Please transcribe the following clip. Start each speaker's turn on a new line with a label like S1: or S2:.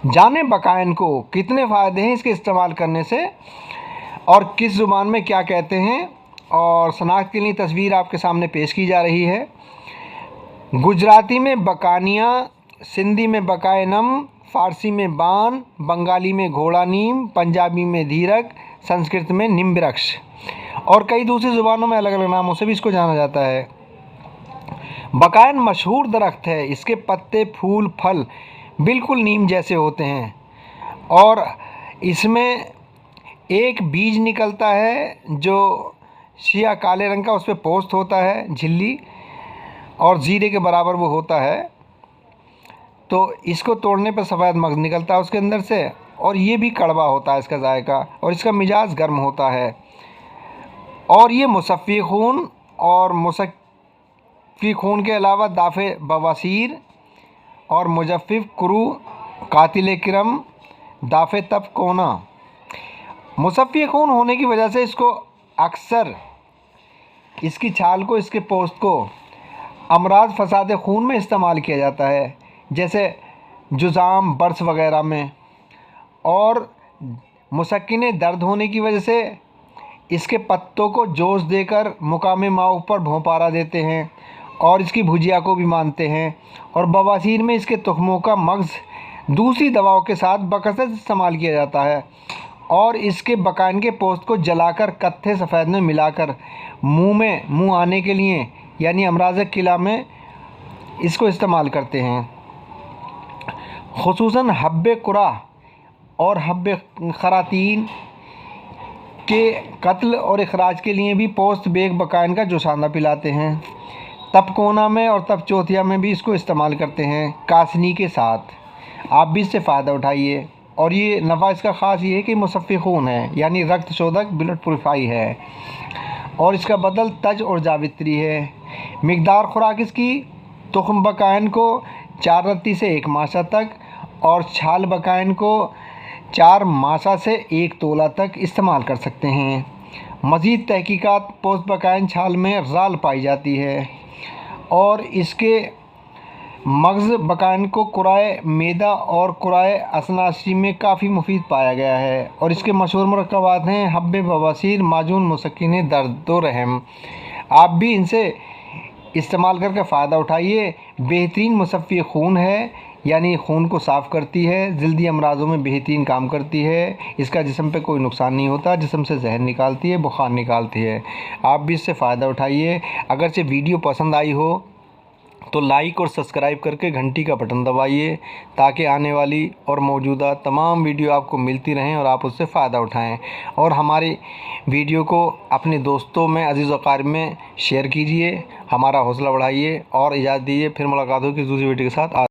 S1: जाने बकायन को कितने फ़ायदे हैं इसके इस्तेमाल करने से और किस ज़ुबान में क्या कहते हैं, और शनाख्त के लिए तस्वीर आपके सामने पेश की जा रही है। गुजराती में बकानिया, सिंधी में बकायनम, फ़ारसी में बान, बंगाली में घोड़ा नीम, पंजाबी में धीरक, संस्कृत में नीम वृक्ष और कई दूसरी ज़ुबानों में अलग अलग नामों से भी इसको जाना जाता है। बकायन मशहूर दरख्त है। इसके पत्ते, फूल, फल बिल्कुल नीम जैसे होते हैं और इसमें एक बीज निकलता है जो सिया काले रंग का, उस पर पोस्त होता है झिल्ली और जीरे के बराबर वो होता है। तो इसको तोड़ने पर सफ़ेद मगज़ निकलता है उसके अंदर से और ये भी कड़वा होता है इसका जायका, और इसका मिजाज गर्म होता है। और ये मुसफ़्फ़ी खून और मुसफ़्फ़ी खून के अलावा दाफ़े बवासीर और मुजफ़्फ़िफ़ कुरू, कातिल किरम, दाफ़े तप कोना। मुसफ़्फ़ी खून होने की वजह से इसको अक्सर इसकी छाल को, इसके पोस्त को अमराज फसाद खून में इस्तेमाल किया जाता है, जैसे जुज़ाम, बर्स वग़ैरह में। और मुसक्किन दर्द होने की वजह से इसके पत्तों को जोश देकर मुकामे माऊ पर भोंपारा देते हैं और इसकी भुजिया को भी मानते हैं। और बवासीर में इसके तुख्मों का मग़ज़ दूसरी दवाओं के साथ बकसरत इस्तेमाल किया जाता है और इसके बकाइन के पोस्त को जलाकर कत्थे सफ़ेद में मिलाकर मुँह आने के लिए यानी अमराज़ किला में इसको इस्तेमाल करते हैं। ख़ुसूसन हब्बे कुरा और हब्बे खरातीन के कत्ल और इखराज के लिए भी पोस्त बेग बकाइन का जोशाना पिलाते हैं। तपकोना में और तपचोथिया में भी इसको इस्तेमाल करते हैं कासनी के साथ। आप भी इससे फ़ायदा उठाइए। और ये नफ़ा इसका ख़ास ये है कि मुसफ़्फ़ी खून है, यानी रक्त शोधक, ब्लड प्योरीफाई है और इसका बदल तज और जावित्री है। मिकदार खुराक इसकी तुख्म बकाइन को 4 रत्ती से 1 मासा तक और छाल बकाइन को 4 मासा से 1 तोला तक इस्तेमाल कर सकते हैं। मज़ीद तहकीकात पोस्त बकाइन छाल में राल पाई जाती है और इसके मग़ज़ बकाइन को कुराए मैदा और कुराए असनासी में काफ़ी मुफीद पाया गया है। और इसके मशहूर मुरक्कबात हैं हब्बे बवासीर, माजून, मुसक्किन दर्द व रहम। आप भी इनसे इस्तेमाल करके फ़ायदा उठाइए। बेहतरीन मुसफ़्फ़ी खून है, यानी खून को साफ़ करती है, जल्दी अमराज़ों में बेहतरीन काम करती है। इसका जिस्म पे कोई नुकसान नहीं होता, जिस्म से जहर निकालती है, बुखार निकालती है। आप भी इससे फ़ायदा उठाइए। अगर से वीडियो पसंद आई हो तो लाइक और सब्सक्राइब करके घंटी का बटन दबाइए ताकि आने वाली और मौजूदा तमाम वीडियो आपको मिलती रहें और आप उससे फ़ायदा उठाएं। और हमारी वीडियो को अपने दोस्तों में, अज़ीज़ व अक़ारिब में शेयर कीजिए, हमारा हौसला बढ़ाइए। और इजाज़त दीजिए, फिर मुलाकात होगी दूसरी वीडियो के साथ।